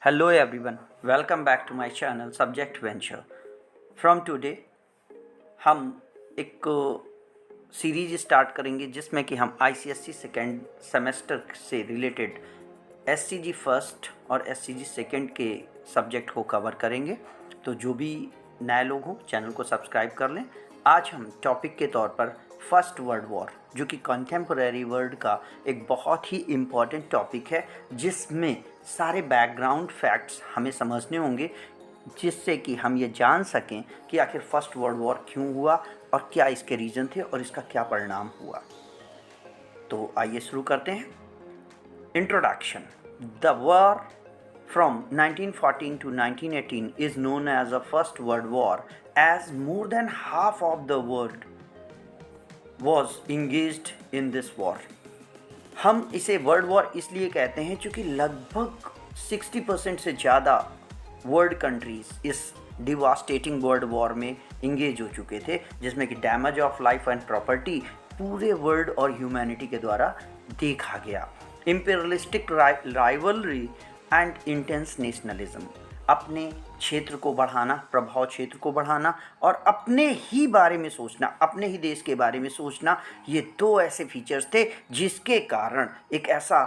Hello everyone, welcome back to my channel Subject Venture. From today हम एक series start करेंगे जिसमें कि हम ICSE सेकेंड सेमेस्टर से रिलेटेड SCG फर्स्ट और SCG सेकेंड के सब्जेक्ट को कवर करेंगे। तो जो भी नए लोग हों चैनल को सब्सक्राइब कर लें। आज हम टॉपिक के तौर पर फर्स्ट वर्ल्ड वॉर, जो कि कंटेम्पररी वर्ल्ड का एक बहुत ही इम्पॉर्टेंट टॉपिक है, जिसमें सारे बैकग्राउंड फैक्ट्स हमें समझने होंगे, जिससे कि हम ये जान सकें कि आखिर फर्स्ट वर्ल्ड वॉर क्यों हुआ और क्या इसके रीज़न थे और इसका क्या परिणाम हुआ। तो आइए शुरू करते हैं। Introduction. The war from 1914 to 1918 is known as the First World War, as more than half of the world was engaged in this war. हम इसे वर्ल्ड वॉर इसलिए कहते हैं क्योंकि लगभग 60% से ज़्यादा वर्ल्ड कंट्रीज़ इस डिवास्टेटिंग वर्ल्ड वॉर में इंगेज हो चुके थे, जिसमें कि damage of life and property पूरे वर्ल्ड और ह्यूमैनिटी के द्वारा देखा गया। Imperialistic rivalry and intense nationalism, अपने क्षेत्र को बढ़ाना, प्रभाव क्षेत्र को बढ़ाना और अपने ही बारे में सोचना, अपने ही देश के बारे में सोचना, ये दो ऐसे फीचर्स थे जिसके कारण एक ऐसा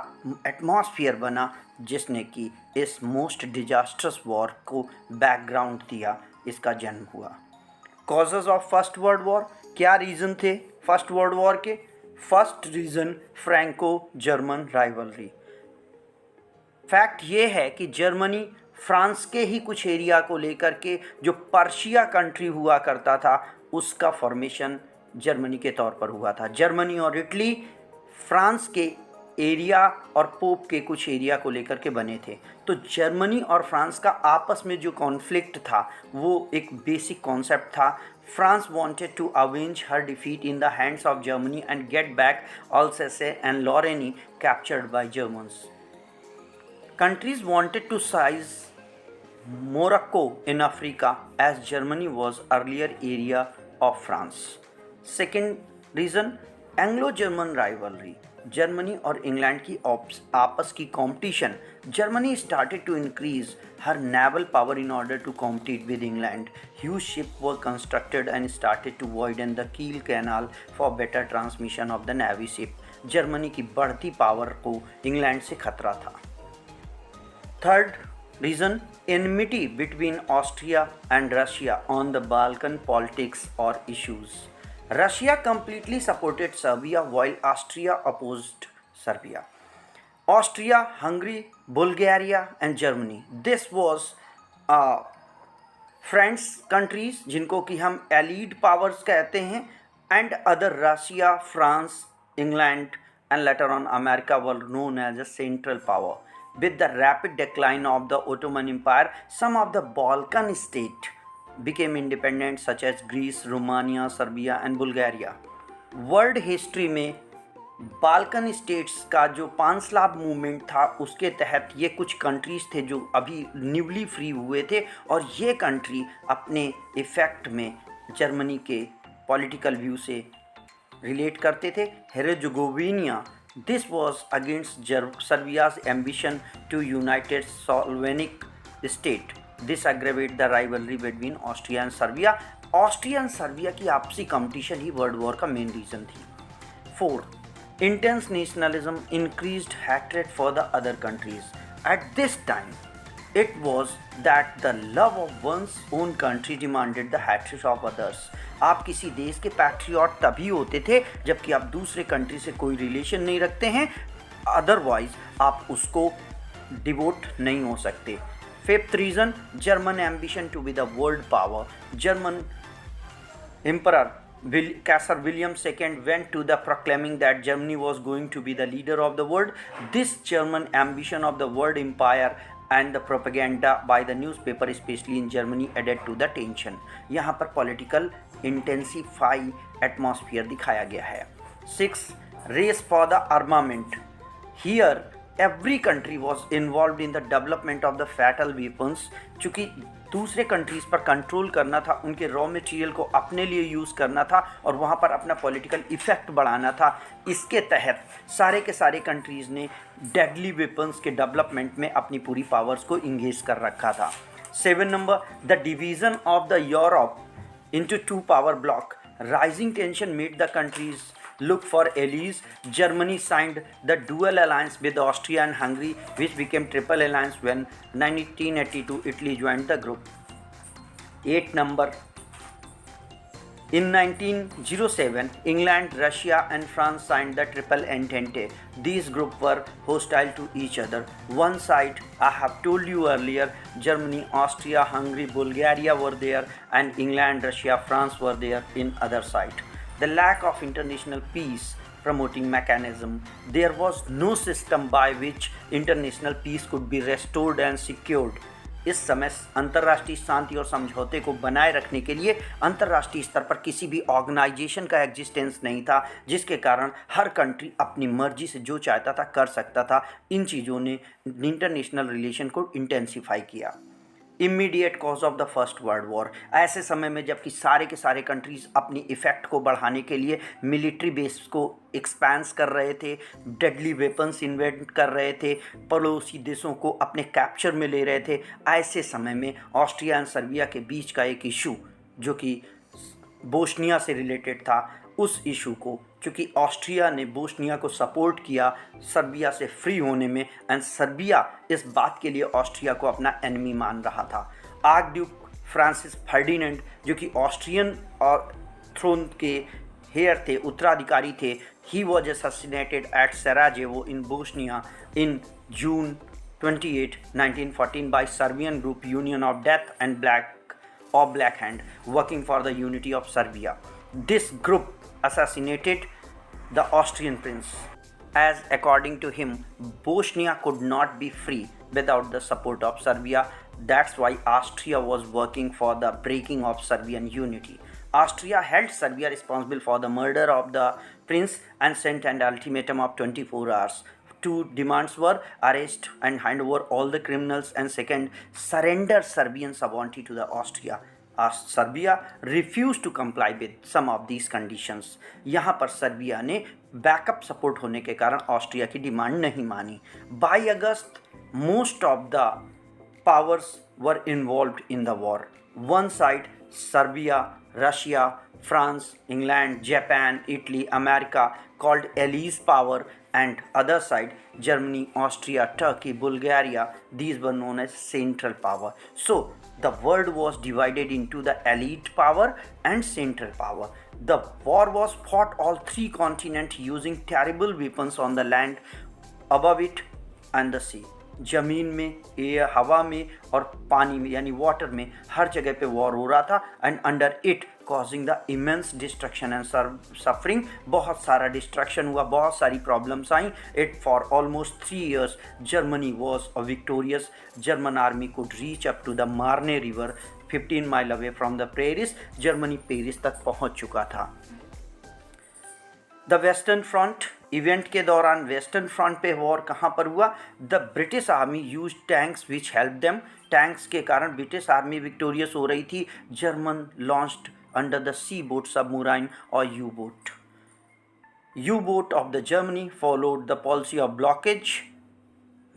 एटमॉस्फेयर बना जिसने कि इस मोस्ट डिजास्टर्स वॉर को बैकग्राउंड दिया, इसका जन्म हुआ। Causes of first world war, क्या रीज़न थे फर्स्ट वर्ल्ड वॉर के? First reason Franco German rivalry. Fact ये है कि जर्मनी फ्रांस के ही कुछ एरिया को लेकर के, जो पर्शिया कंट्री हुआ करता था, उसका फॉर्मेशन जर्मनी के तौर पर हुआ था। जर्मनी और इटली फ्रांस के एरिया और पोप के कुछ एरिया को लेकर के बने थे। तो जर्मनी और फ्रांस का आपस में जो कॉन्फ्लिक्ट था वो एक बेसिक कॉन्सेप्ट था। France wanted to avenge her defeat in the hands of Germany and get back Alsace and Lorraine captured by Germans. Countries wanted to seize Morocco in Africa, as Germany was earlier area of France. Second reason, Anglo-German rivalry. Germany और England की आपस की competition. Germany started to increase her naval power in order to compete with England. Huge ships were constructed and started to widen the Kiel Canal for better transmission of the navy ship. Germany की बढ़ती power को England से खतरा था। Third reason, enmity between Austria and Russia on the Balkan politics or issues. Russia completely supported Serbia while Austria opposed Serbia. Austria, Hungary, Bulgaria and Germany. This was friends countries जिनको कि हम allied powers कहते हैं, and other Russia, France, England and later on America were known as a central power. With the rapid decline of the Ottoman Empire, some of the Balkan states became independent, such as Greece, Romania, Serbia and Bulgaria. World history में Balkan states का जो पानस्लाव movement था, उसके तहत ये कुछ countries थे जो अभी न्यूली फ्री हुए थे, और ये कंट्री अपने इफ़ेक्ट में जर्मनी के पॉलिटिकल व्यू से रिलेट करते थे। हेरेजोगोविनिया, this was against Serbia's ambition to united Slovenic state. This aggravated the rivalry between Austria and Serbia. Austria and Serbia की आपसी कंपटीशन ही वर्ल्ड वॉर का मेन रीज़न थी। 4. Intense nationalism increased hatred for the other countries. At this time, it was that the love of one's own country demanded the hatred of others. आप किसी देश के patriot तभी होते थे जबकि आप दूसरे कंट्री से कोई रिलेशन नहीं रखते हैं, अदरवाइज आप उसको डिवोट नहीं हो सकते। 5th reason, German ambition to be the world power. German emperor Kaiser William II went to the proclaiming that Germany was going to be the leader of the world. This German ambition of the world empire and the propaganda by the newspaper, especially in Germany, added to the tension. यहाँ पर political intensify atmosphere दिखाया गया है। 6. Race for the armament. Here every country was involved in the development of the fatal weapons. चूँकि दूसरे countries पर control करना था, उनके रॉ मटेरियल को अपने लिए यूज़ करना था और वहाँ पर अपना पॉलिटिकल इफ़ेक्ट बढ़ाना था। इसके तहत सारे के सारे कंट्रीज़ ने डेडली वेपन्स के डेवलपमेंट में अपनी पूरी पावर्स को इंगेज कर रखा था। 7 number, the division of the Europe into two power block. Rising tension made the countries look for allies. Germany signed the dual alliance with Austria and Hungary, which became triple alliance when 1982 Italy joined the group. 8 number, in 1907, England, Russia and France signed the Triple Entente. These groups were hostile to each other. One side, I have told you earlier, Germany, Austria, Hungary, Bulgaria were there, and England, Russia, France were there in other side. The lack of international peace promoting mechanism. There was no system by which international peace could be restored and secured. इस समय अंतर्राष्ट्रीय शांति और समझौते को बनाए रखने के लिए अंतर्राष्ट्रीय स्तर पर किसी भी ऑर्गेनाइजेशन का एग्जिस्टेंस नहीं था, जिसके कारण हर कंट्री अपनी मर्जी से जो चाहता था कर सकता था। इन चीज़ों ने इंटरनेशनल रिलेशन को इंटेंसिफाई किया। Immediate cause of the first world war, ऐसे समय में जबकि सारे के सारे कंट्रीज़ अपनी इफ़ेक्ट को बढ़ाने के लिए मिलिट्री बेस को एक्सपेंस कर रहे थे, डेडली वेपन्स इन्वेंट कर रहे थे, पड़ोसी देशों को अपने कैप्चर में ले रहे थे, ऐसे समय में ऑस्ट्रिया एंड सर्बिया के बीच का एक इशू जो कि बोस्निया से रिलेटेड था, उस इशू को क्योंकि ऑस्ट्रिया ने बोस्निया को सपोर्ट किया सर्बिया से फ्री होने में, एंड सर्बिया इस बात के लिए ऑस्ट्रिया को अपना एनिमी मान रहा था। आर्कड्यूक फ्रांसिस फर्डिनेंड जो कि ऑस्ट्रियन और थ्रोन के हेयर थे, उत्तराधिकारी थे, he was assassinated at Sarajevo in Bosnia in June 28, 1914 by Serbian group Union of Death and Black Hand working for the unity of Serbia. This group assassinated the Austrian prince, as according to him, Bosnia could not be free without the support of Serbia. That's why Austria was working for the breaking of Serbian unity. Austria held Serbia responsible for the murder of the prince and sent an ultimatum of 24 hours. Two demands were arrest and hand over all the criminals, and second, surrender Serbian sovereignty to the Austria. Serbia refused to comply with some of these conditions. यहाँ पर Serbia ने backup support होने के कारण Austria की demand नहीं मानी. By August, most of the powers were involved in the war. One side, Serbia, Russia, France, England, Japan, Italy, America called allies power, and other side, Germany, Austria, Turkey, Bulgaria, these were known as central power. So the world was divided into the elite power and central power. The war was fought all three continents using terrible weapons on the land, above it and the sea. ज़मीन में, air, हवा में और पानी में यानी water में, हर जगह पे वॉर हो रहा था, and under it causing the immense destruction and suffering. बहुत सारा डिस्ट्रक्शन हुआ, बहुत सारी प्रॉब्लम्स आई. It for almost 3 years Germany was a victorious. German army could reach up to the Marne river 15 mile away from the Paris. Germany Paris तक पहुंच चुका था. द वेस्टर्न फ्रंट इवेंट के दौरान वेस्टर्न फ्रंट पे war कहाँ पर हुआ? The British army use tanks which help them. Tanks के कारण ब्रिटिश आर्मी विक्टोरियस हो रही थी. German launched under the sea boat, submarine और U boat. U boat of the Germany followed the policy of blockage.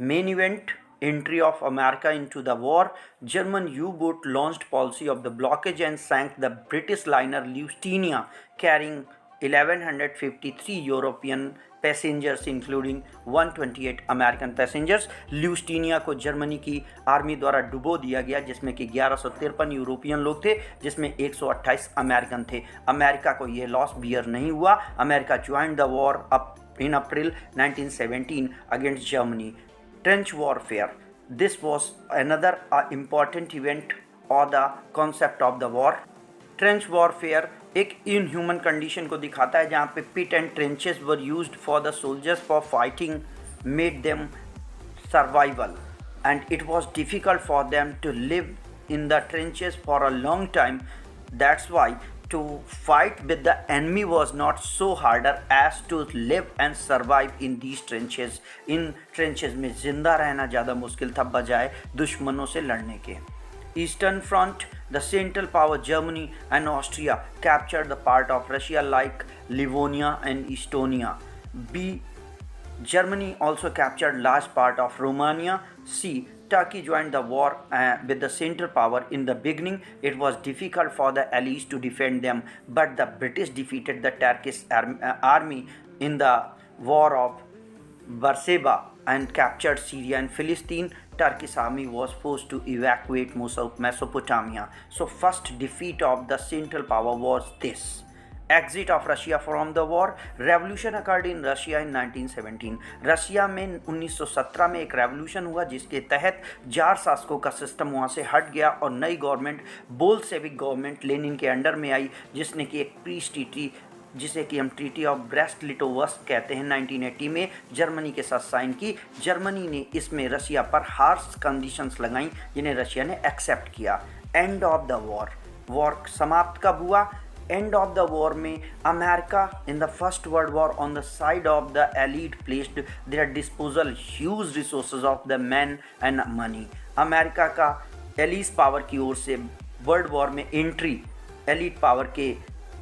Main event, entry of America into the war. German U-boat launched policy of the blockage and sank the British liner Lusitania carrying 1153 European passengers including 128 American passengers. ल्यूस्टीनिया को Germany की army द्वारा डुबो दिया गया, जिसमें कि 1153 European लोग थे, जिसमें 128 अमेरिकन थे. अमेरिका को ये लॉस बियर नहीं हुआ. America joined the war up in April 1917 against Germany. Trench warfare. This was another important event or the concept of the war. Trench warfare एक इनह्यूमन कंडीशन को दिखाता है जहाँ पे pit and trenches were used for the soldiers for fighting, made them survival, and it was difficult for them to live in the trenches for a long time. That's why to fight with the enemy was not so harder as to live and survive in these trenches. In trenches में ज़िंदा रहना ज़्यादा मुश्किल था बजाय दुश्मनों से लड़ने के. Eastern Front, the Central Power Germany and Austria captured the part of Russia like Livonia and Estonia. B. Germany also captured large part of Romania. C. Turkey joined the war with the Central Power. In the beginning, it was difficult for the Allies to defend them, but the British defeated the Turkish army in the War of Beersheba and captured Syria and Philistine. Turkish army was forced to evacuate Mesopotamia. So first defeat of the Central Power was this. Exit of Russia from the war. Revolution occurred in Russia in 1917. Russia में 1917 में एक revolution हुआ जिसके तहत jar शासकों का system वहाँ से हट गया और नई गवर्नमेंट बोल्शेविक गवर्नमेंट लेनिन के अंडर में आई, जिसने कि एक पीस ट्रीटी जिसे कि हम ट्रीटी ऑफ ब्रेस्ट लिटोवस्क कहते हैं 1980 में जर्मनी के साथ साइन की। जर्मनी ने इसमें रशिया पर हार्श कंडीशंस लगाई जिन्हें रशिया ने एक्सेप्ट किया। एंड ऑफ द वॉर समाप्त कब हुआ? एंड ऑफ द वॉर में America in the first world war on the side of the allied placed their disposal huge resources of the man and money. America का allied power की ओर से world war में entry allied power के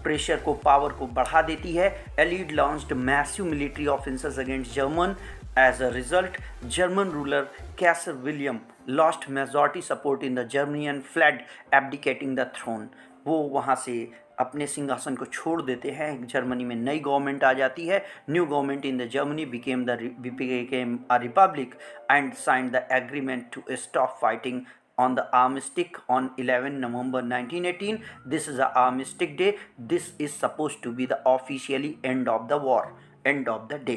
pressure को power को बढ़ा देती है। Allied launched massive military offenses against German. As a result German ruler Kaiser William lost majority support in the Germany and fled abdicating the throne. वो वहाँ से अपने सिंहासन को छोड़ देते हैं। जर्मनी में नई गवर्नमेंट आ जाती है। New government in the Germany became a republic and signed the agreement to stop fighting on the armistice on 11 November 1918. This is the armistice day. This is supposed to be the officially end of the war, end of the day.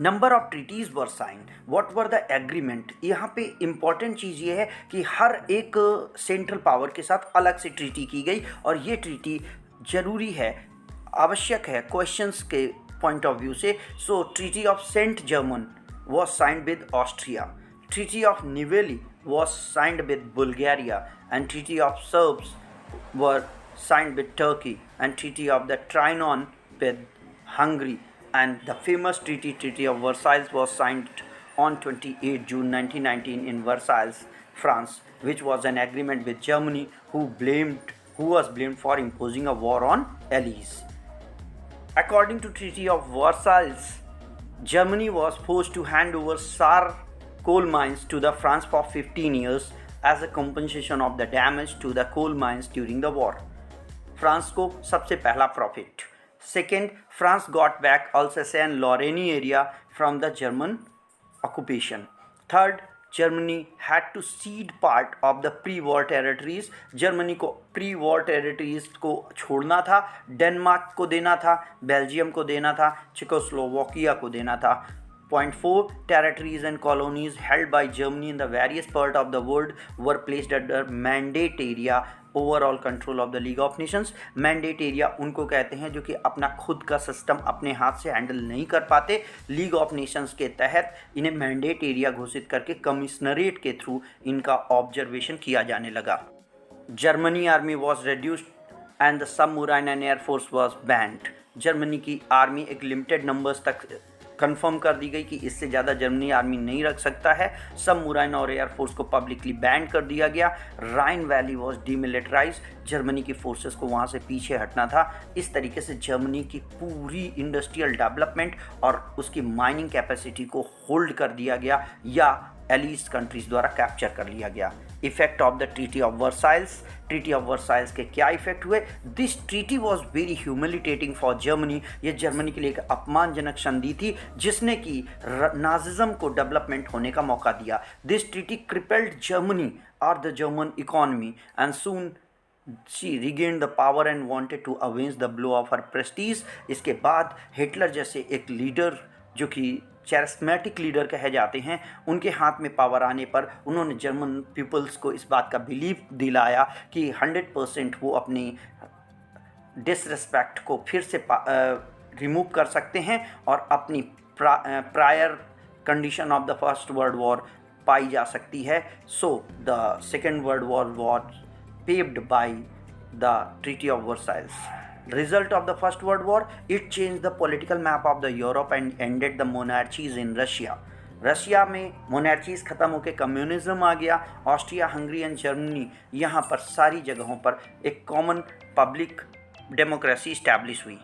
Number of treaties were signed. What were the agreement? यहाँ पे important चीज़ ये है कि हर एक central power के साथ अलग से ट्रीटी की गई और ये ट्रीटी ज़रूरी है, आवश्यक है क्वेश्चंस के पॉइंट ऑफ व्यू से। So treaty of Saint Germain was signed with Austria. Treaty of Nivelle was signed with Bulgaria and Treaty of Serbs were signed with Turkey and Treaty of the Trianon with Hungary and the famous Treaty of Versailles was signed on 28 June 1919 in Versailles, France, which was an agreement with Germany who was blamed for imposing a war on allies. According to Treaty of Versailles, Germany was forced to hand over Saar coal mines to the France for 15 years as a compensation of the damage to the coal mines during the war. France को सबसे पहला profit. Second, France got back Alsace-Lorraine area from the German occupation. Third, Germany had to cede part of the pre-war territories. Germany को pre-war territories को छोड़ना था, Denmark को देना था, बेल्जियम को देना था, चेकोस्लोवाकिया को देना था। Point 4, territories and colonies held by Germany in the various parts of the world were placed under mandate area overall control of the League of Nations. Mandate area उनको कहते हैं जो कि अपना खुद का सिस्टम अपने हाथ से हैंडल नहीं कर पाते। लीग ऑफ नेशंस के तहत इन्हें मैंडेट एरिया घोषित करके कमिश्नरेट के थ्रू इनका ऑब्जर्वेशन किया जाने लगा। Germany army was reduced and the submarine and air force was banned. Germany की आर्मी एक लिमिटेड नंबर्स तक कंफर्म कर दी गई कि इससे ज़्यादा जर्मनी आर्मी नहीं रख सकता है। सबमरीन और एयरफोर्स को पब्लिकली बैन कर दिया गया। राइन वैली वॉज डीमिलिटराइज। जर्मनी की फोर्सेस को वहाँ से पीछे हटना था। इस तरीके से जर्मनी की पूरी इंडस्ट्रियल डेवलपमेंट और उसकी माइनिंग कैपेसिटी को होल्ड कर दिया गया या एलीज कंट्रीज द्वारा कैप्चर कर लिया गया। Effect of the treaty of Versailles. Treaty of Versailles के क्या इफेक्ट हुए? This treaty was very humiliating for Germany. ये जर्मनी के लिए एक अपमानजनक संधि थी जिसने कि नाजिज्म को डेवलपमेंट होने का मौका दिया। दिस ट्रीटी क्रिपल्ड जर्मनी और the German economy and soon she regained the power and wanted to avenge the blow of her prestige। इसके बाद हिटलर जैसे एक लीडर जो कि चैरिस्मेटिक लीडर कहे जाते हैं, उनके हाथ में पावर आने पर उन्होंने जर्मन पीपल्स को इस बात का बिलीव दिलाया कि 100% वो अपनी डिसरिस्पेक्ट को फिर से रिमूव कर सकते हैं और अपनी prior condition of the first world war पाई जा सकती है। So the second world war was paved by the Treaty of Versailles. Result of the First World War, it changed the political map of the Europe and ended the monarchies in Russia. Russia में मोनार्चीज ख़त्म होकर communism आ गया। Austria, Hungary and Germany, यहाँ पर सारी जगहों पर एक कॉमन पब्लिक डेमोक्रेसी इस्टेब्लिश हुई।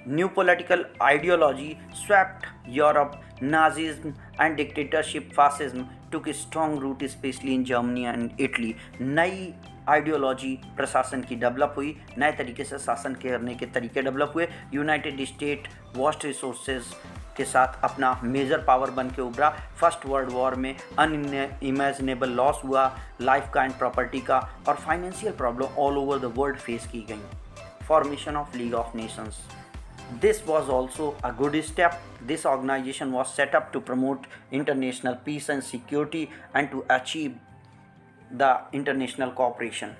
New political ideology swept Europe, Nazism and dictatorship, fascism took strong root specially in Germany and Italy. नई आइडियोलॉजी प्रशासन की डेवलप हुई, नए तरीके से शासन करने के तरीके डेवलप हुए। यूनाइटेड स्टेट वास्ट रिसोर्सेज के साथ अपना मेजर पावर बन के उभरा। फर्स्ट वर्ल्ड वॉर में अनइमेजिनेबल लॉस हुआ लाइफ का एंड प्रॉपर्टी का, और financial problem all over the world face की गई। Formation of league of Nations, this was also a good step. This organization was set up to promote international peace and security and to achieve the international cooperation.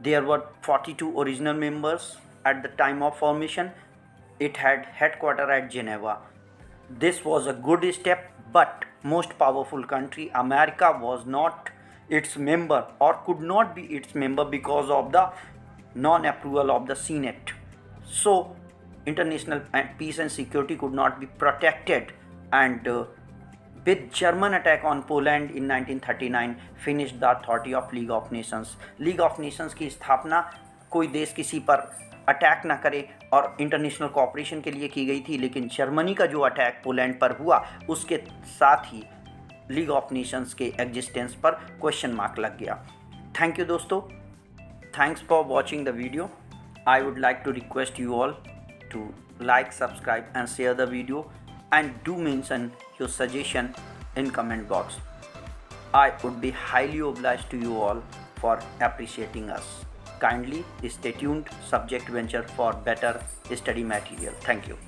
There were 42 original members at the time of formation. It had headquarters at Geneva. This was a good step, but most powerful country, America, was not its member or could not be its member because of the non-approval of the Senate. So international peace and security could not be protected, and with German attack on Poland in 1939 finished the authority of League of Nations. League of Nations की स्थापना कोई देश किसी पर attack ना करे और international cooperation के लिए की गई थी, लेकिन जर्मनी का जो अटैक पोलैंड पर हुआ उसके साथ ही लीग ऑफ नेशंस के एग्जिस्टेंस पर क्वेश्चन मार्क लग गया। थैंक यू दोस्तों, thanks for watching the video. I would like to request you all to like, subscribe and share the video, and do mention your suggestion in comment box. I would be highly obliged to you all for appreciating us. Kindly stay tuned Subject Venture for better study material. Thank you.